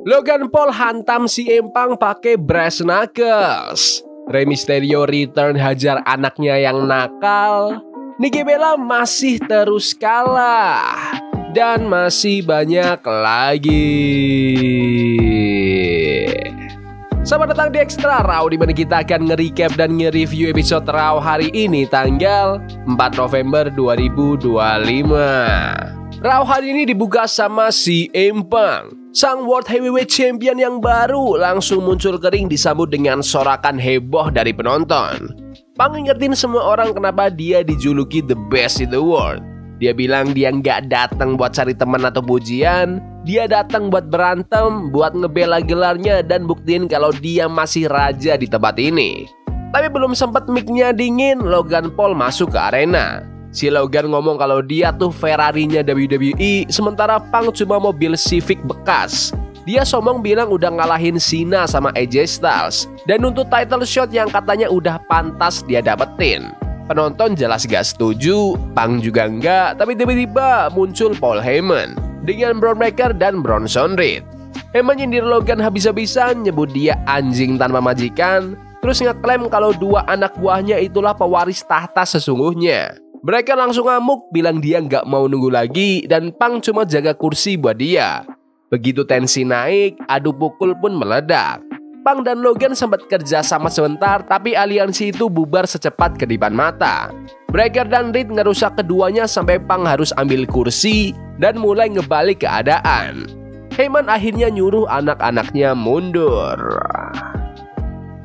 Logan Paul hantam CM Punk pakai brass knuckles. Rey Mysterio return hajar anaknya yang nakal. Nikki Bella masih terus kalah. Dan masih banyak lagi. Selamat datang di Extra Raw, di mana kita akan nge-recap dan nge-review episode Raw hari ini tanggal 4 November 2025. Raw hari ini dibuka sama CM Punk. Sang World Heavyweight Champion yang baru langsung muncul kering disambut dengan sorakan heboh dari penonton. Punk ngingetin semua orang kenapa dia dijuluki the best in the world. Dia bilang dia nggak datang buat cari teman atau pujian. Dia datang buat berantem, buat ngebela gelarnya dan buktiin kalau dia masih raja di tempat ini. Tapi belum sempat mic-nya dingin, Logan Paul masuk ke arena. Si Logan ngomong kalau dia tuh Ferrari-nya WWE, sementara Punk cuma mobil Civic bekas. Dia sombong bilang udah ngalahin Cena sama AJ Styles dan nuntut title shot yang katanya udah pantas dia dapetin. Penonton jelas gak setuju, Punk juga enggak, tapi tiba-tiba muncul Paul Heyman dengan Bron Breakker dan Bronson Reed. Heyman nyindir Logan habis-habisan, nyebut dia anjing tanpa majikan, terus ngeklaim kalau dua anak buahnya itulah pewaris tahta sesungguhnya. Mereka langsung ngamuk, bilang dia nggak mau nunggu lagi dan Punk cuma jaga kursi buat dia. Begitu tensi naik, adu pukul pun meledak. Punk dan Logan sempat kerja sama sebentar, tapi aliansi itu bubar secepat kedipan mata. Breakker dan Reed ngerusak keduanya sampai Punk harus ambil kursi dan mulai ngebalik keadaan. Heyman akhirnya nyuruh anak-anaknya mundur.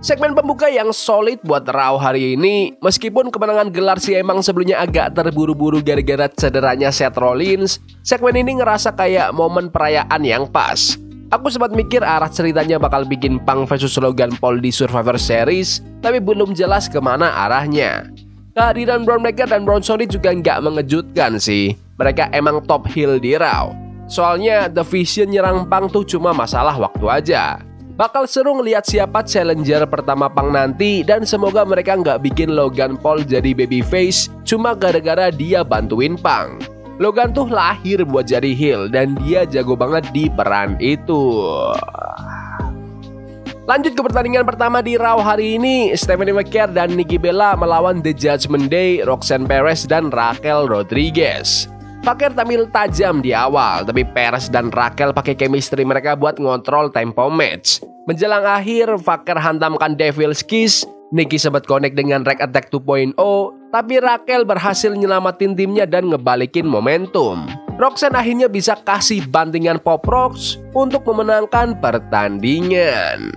Segmen pembuka yang solid buat Raw hari ini. Meskipun kemenangan gelar si emang sebelumnya agak terburu-buru gara-gara cederanya Seth Rollins, segmen ini ngerasa kayak momen perayaan yang pas. Aku sempat mikir arah ceritanya bakal bikin Punk vs Logan Paul di Survivor Series, tapi belum jelas kemana arahnya. Kehadiran Bron Breakker dan Bronson Reed juga nggak mengejutkan sih. Mereka emang top heel di Raw. Soalnya The Vision nyerang Punk tuh cuma masalah waktu aja. Bakal seru ngeliat siapa challenger pertama Punk nanti, dan semoga mereka nggak bikin Logan Paul jadi babyface cuma gara-gara dia bantuin Punk. Logan tuh lahir buat jadi heel dan dia jago banget di peran itu. Lanjut ke pertandingan pertama di Raw hari ini. Stephanie McMahon dan Nikki Bella melawan The Judgment Day, Roxanne Perez dan Raquel Rodriguez. McMahon tampil tajam di awal, tapi Perez dan Raquel pakai chemistry mereka buat ngontrol tempo match. Menjelang akhir, McMahon hantamkan Devil's Kiss. Nikki sempat connect dengan Rack Attack 2.0, tapi Raquel berhasil nyelamatin timnya dan ngebalikin momentum. Roxanne akhirnya bisa kasih bantingan Pop Rocks untuk memenangkan pertandingan.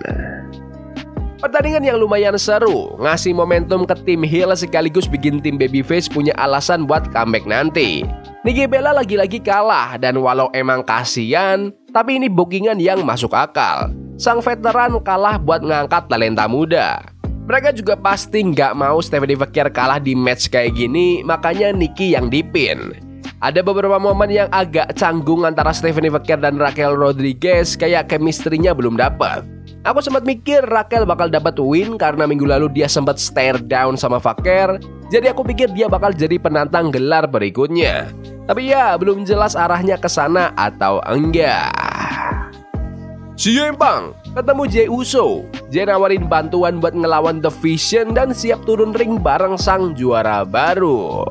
Pertandingan yang lumayan seru, ngasih momentum ke tim heel sekaligus bikin tim babyface punya alasan buat comeback nanti. Nikki Bella lagi-lagi kalah dan walau emang kasihan, tapi ini bookingan yang masuk akal. Sang veteran kalah buat ngangkat talenta muda. Mereka juga pasti nggak mau Stephanie McMahon kalah di match kayak gini, makanya Nikki yang dipin. Ada beberapa momen yang agak canggung antara Stephanie McMahon dan Raquel Rodriguez, kayak chemistry-nya belum dapet. Aku sempat mikir Raquel bakal dapat win karena minggu lalu dia sempat stare down sama Vaquer. Jadi aku pikir dia bakal jadi penantang gelar berikutnya. Tapi ya belum jelas arahnya ke sana atau enggak. CM Punk ketemu Jey Uso. Jey nawarin bantuan buat ngelawan The Vision dan siap turun ring bareng sang juara baru.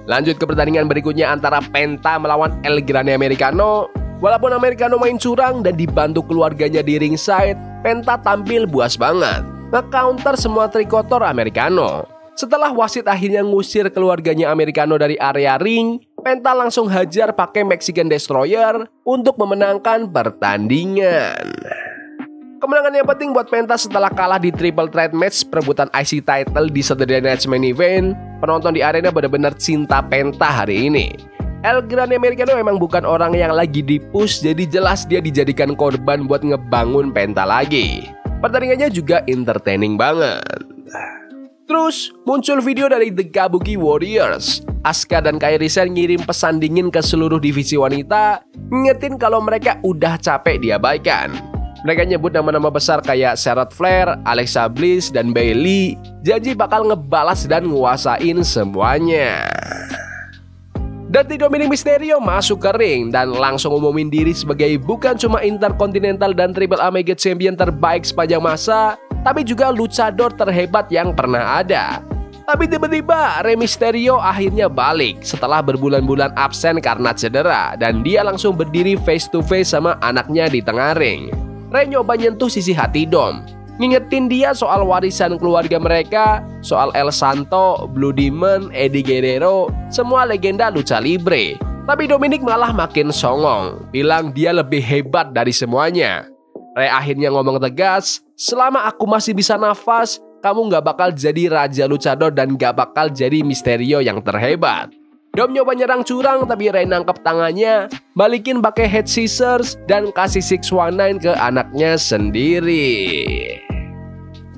Lanjut ke pertandingan berikutnya antara Penta melawan El Grande Americano. Walaupun Americano main curang dan dibantu keluarganya di ringside, Penta tampil buas banget, nge-counter semua trik kotor Americano. Setelah wasit akhirnya ngusir keluarganya Americano dari area ring, Penta langsung hajar pakai Mexican Destroyer untuk memenangkan pertandingan. Kemenangan yang penting buat Penta setelah kalah di triple threat match perebutan IC title di Saturday Night Main Event. Penonton di arena benar-benar cinta Penta hari ini. El Grande Americano memang bukan orang yang lagi dipush, jadi jelas dia dijadikan korban buat ngebangun Penta lagi. Pertandingannya juga entertaining banget. Terus muncul video dari The Kabuki Warriors. Asuka dan Kairi Sen ngirim pesan dingin ke seluruh divisi wanita, ngingetin kalau mereka udah capek diabaikan. Mereka nyebut nama-nama besar kayak Charlotte Flair, Alexa Bliss, dan Bayley. Janji bakal ngebalas dan nguasain semuanya. Dirty Dominic Mysterio masuk ke ring dan langsung umumin diri sebagai bukan cuma Intercontinental dan Triple A Mega Champion terbaik sepanjang masa, tapi juga luchador terhebat yang pernah ada. Tapi tiba-tiba Rey Mysterio akhirnya balik setelah berbulan-bulan absen karena cedera, dan dia langsung berdiri face to face sama anaknya di tengah ring. Rey nyoba nyentuh sisi hati Dom, ngingetin dia soal warisan keluarga mereka, soal El Santo, Blue Demon, Eddie Guerrero, semua legenda lucha libre. Tapi Dominic malah makin songong, bilang dia lebih hebat dari semuanya. Rey akhirnya ngomong tegas, selama aku masih bisa nafas, kamu gak bakal jadi raja luchador dan gak bakal jadi Mysterio yang terhebat. Dom nyoba nyerang curang, tapi Rey nangkep tangannya, balikin pakai head scissors, dan kasih 619 ke anaknya sendiri.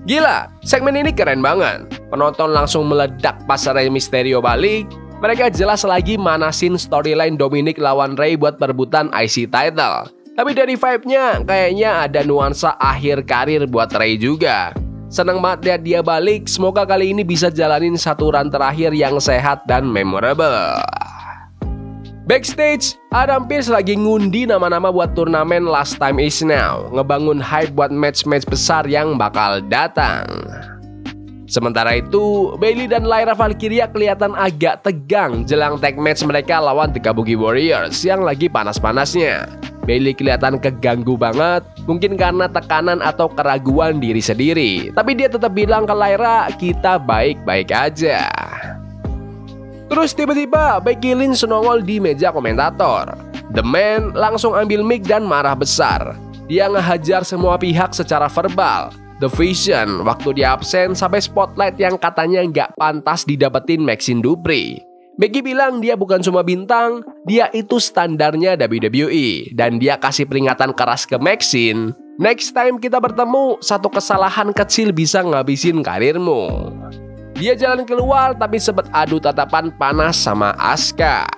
Gila, segmen ini keren banget. Penonton langsung meledak pas Rey Mysterio balik. Mereka jelas lagi manasin storyline Dominic lawan Rey buat perebutan IC title. Tapi dari vibe-nya, kayaknya ada nuansa akhir karir buat Rey juga. Senang banget lihat dia balik, semoga kali ini bisa jalanin satu run terakhir yang sehat dan memorable. Backstage, Adam Pearce lagi ngundi nama-nama buat turnamen Last Time Is Now, ngebangun hype buat match-match besar yang bakal datang. Sementara itu, Bayley dan Lyra Valkyria kelihatan agak tegang jelang tag match mereka lawan The Kabuki Warriors yang lagi panas-panasnya. Bayley kelihatan keganggu banget, mungkin karena tekanan atau keraguan diri sendiri. Tapi dia tetap bilang ke Lyra, kita baik-baik aja. Terus tiba-tiba Becky Lynch nongol di meja komentator. The Man langsung ambil mic dan marah besar. Dia ngehajar semua pihak secara verbal. The Vision waktu dia absen sampai spotlight yang katanya nggak pantas didapetin Maxine Dupri. Becky bilang dia bukan cuma bintang, dia itu standarnya WWE. Dan dia kasih peringatan keras ke Maxine, next time kita bertemu, satu kesalahan kecil bisa ngabisin karirmu. Dia jalan keluar tapi sempat adu tatapan panas sama Asuka.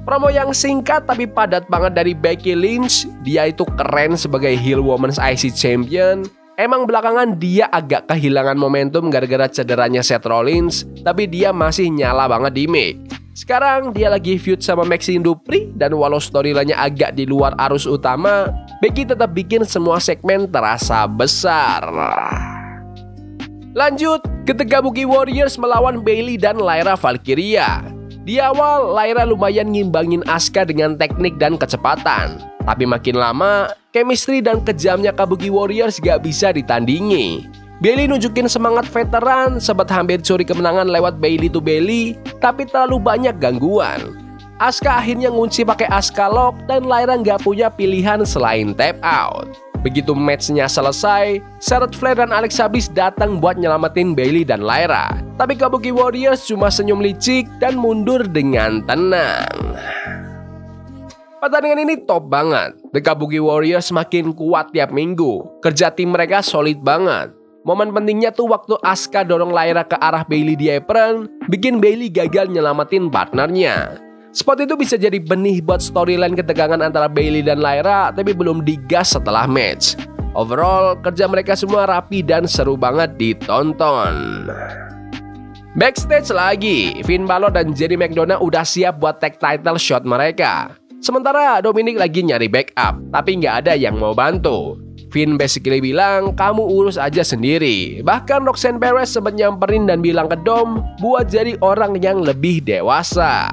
Promo yang singkat tapi padat banget dari Becky Lynch. Dia itu keren sebagai heel Women's IC Champion. Emang belakangan dia agak kehilangan momentum gara-gara cederanya Seth Rollins, tapi dia masih nyala banget di mic. Sekarang dia lagi feud sama Maxine Dupri, dan walau storyline-nya agak di luar arus utama, Becky tetap bikin semua segmen terasa besar. Lanjut, ke The Kabuki Warriors melawan Bayley dan Lyra Valkyria. Di awal, Lyra lumayan ngimbangin Asuka dengan teknik dan kecepatan. Tapi makin lama, chemistry dan kejamnya Kabuki Warriors gak bisa ditandingi. Bayley nunjukin semangat veteran, sempat hampir curi kemenangan lewat Bayley to Bayley, tapi terlalu banyak gangguan. Asuka akhirnya ngunci pakai Asuka Lock, dan Lyra gak punya pilihan selain tap out. Begitu matchnya selesai, Charlotte Flair dan Alexa Bliss datang buat nyelamatin Bayley dan Lyra. Tapi Kabuki Warriors cuma senyum licik dan mundur dengan tenang. Pertandingan ini top banget. The Kabuki Warriors makin kuat tiap minggu. Kerja tim mereka solid banget. Momen pentingnya tuh waktu Asuka dorong Lyra ke arah Bayley di apron, bikin Bayley gagal nyelamatin partnernya. Spot itu bisa jadi benih buat storyline ketegangan antara Bayley dan Lyra, tapi belum digas setelah match. Overall, kerja mereka semua rapi dan seru banget ditonton. Backstage lagi, Finn Balor dan Jerry McDonough udah siap buat tag title shot mereka. Sementara Dominic lagi nyari backup, tapi nggak ada yang mau bantu. Finn basically bilang, kamu urus aja sendiri. Bahkan Roxanne Perez sempat nyamperin dan bilang ke Dom, buat jadi orang yang lebih dewasa.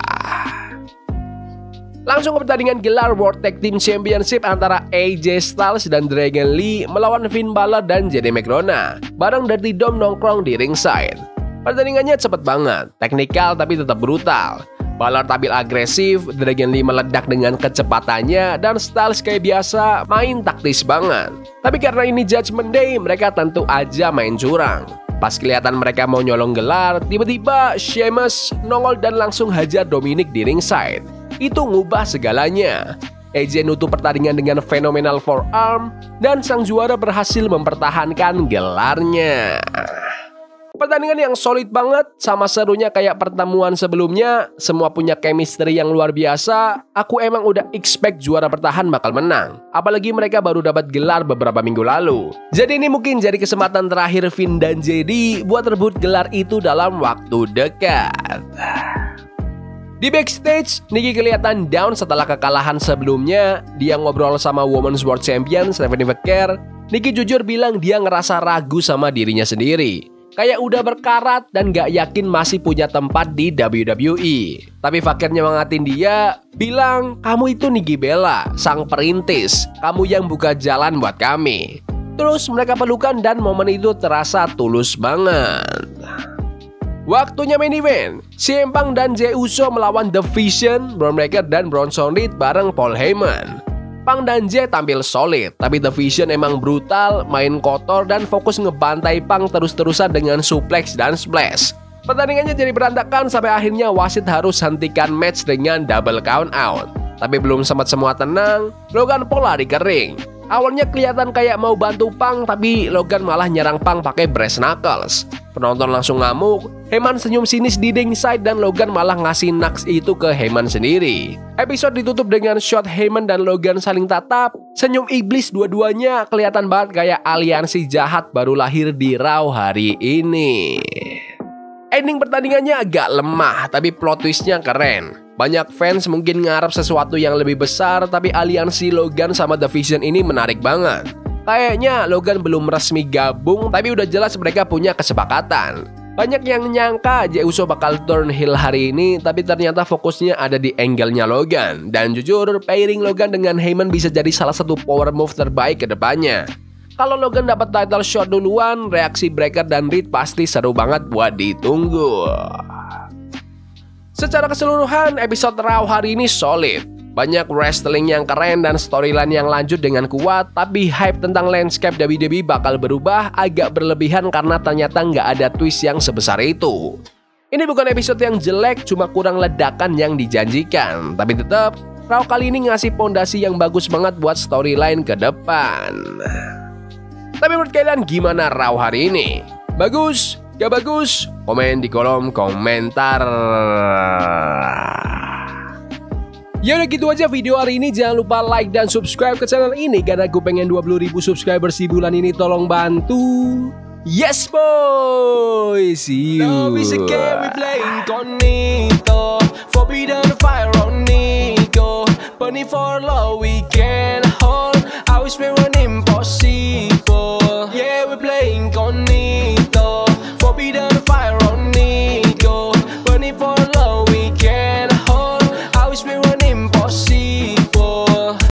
Langsung ke pertandingan gelar World Tag Team Championship antara AJ Styles dan Dragon Lee melawan Finn Balor dan Jerry McDonough. Bareng Dirty Dom nongkrong di ringside. Pertandingannya cepet banget, teknikal tapi tetap brutal. Balor tampil agresif, Dragon Lee meledak dengan kecepatannya, dan Styles kayak biasa main taktis banget. Tapi karena ini Judgment Day, mereka tentu aja main curang. Pas kelihatan mereka mau nyolong gelar, tiba-tiba Sheamus nongol dan langsung hajar Dominic di ringside. Itu ngubah segalanya. AJ nutup pertandingan dengan phenomenal forearm, dan sang juara berhasil mempertahankan gelarnya. Pertandingan yang solid banget, sama serunya kayak pertemuan sebelumnya. Semua punya chemistry yang luar biasa. Aku emang udah expect juara bertahan bakal menang. Apalagi mereka baru dapat gelar beberapa minggu lalu. Jadi ini mungkin jadi kesempatan terakhir Finn dan JD buat rebut gelar itu dalam waktu dekat. Di backstage, Nikki kelihatan down setelah kekalahan sebelumnya. Dia ngobrol sama Women's World Champion Stephanie McMahon. Nikki jujur bilang dia ngerasa ragu sama dirinya sendiri. Kayak udah berkarat dan gak yakin masih punya tempat di WWE. Tapi Fakir nyemangatin dia, bilang, "Kamu itu Nikki Bella, sang perintis. Kamu yang buka jalan buat kami." Terus mereka pelukan dan momen itu terasa tulus banget. Waktunya main event, CM Punk dan Jey Uso melawan The Vision, Bron Breakker dan Bronson Reed bareng Paul Heyman. Punk dan Jey tampil solid, tapi The Vision emang brutal, main kotor dan fokus ngebantai Punk terus-terusan dengan suplex dan splash. Pertandingannya jadi berantakan sampai akhirnya wasit harus hentikan match dengan double count out. Tapi belum sempat semua tenang, Logan Paul lari ke ring. Awalnya kelihatan kayak mau bantu Punk, tapi Logan malah nyerang Punk pakai brass knuckles. Penonton langsung ngamuk, Heyman senyum sinis di ringside dan Logan malah ngasih knucks itu ke Heyman sendiri. Episode ditutup dengan shot Heyman dan Logan saling tatap. Senyum iblis dua-duanya, kelihatan banget kayak aliansi jahat baru lahir di Raw hari ini. Ending pertandingannya agak lemah, tapi plot twistnya keren. Banyak fans mungkin ngarep sesuatu yang lebih besar, tapi aliansi Logan sama The Vision ini menarik banget. Kayaknya Logan belum resmi gabung, tapi udah jelas mereka punya kesepakatan. Banyak yang nyangka Jey Uso bakal turn heel hari ini, tapi ternyata fokusnya ada di angle-nya Logan. Dan jujur, pairing Logan dengan Heyman bisa jadi salah satu power move terbaik ke depannya. Kalau Logan dapat title shot duluan, reaksi Breakker dan Reed pasti seru banget buat ditunggu. Secara keseluruhan, episode Raw hari ini solid. Banyak wrestling yang keren dan storyline yang lanjut dengan kuat, tapi hype tentang landscape WWE bakal berubah agak berlebihan karena ternyata nggak ada twist yang sebesar itu. Ini bukan episode yang jelek, cuma kurang ledakan yang dijanjikan. Tapi tetap, Raw kali ini ngasih pondasi yang bagus banget buat storyline ke depan. Tapi menurut kalian gimana Raw hari ini? Bagus? Gak bagus? Komen di kolom komentar. Ya udah gitu aja video hari ini. Jangan lupa like dan subscribe ke channel ini karena gue pengen 20.000 subscribers di bulan ini. Tolong bantu. Yes boy. See you. Love is a game we play incognito. Forbidden fire on Nico. Burning for love we can hold. I wish we were impossible.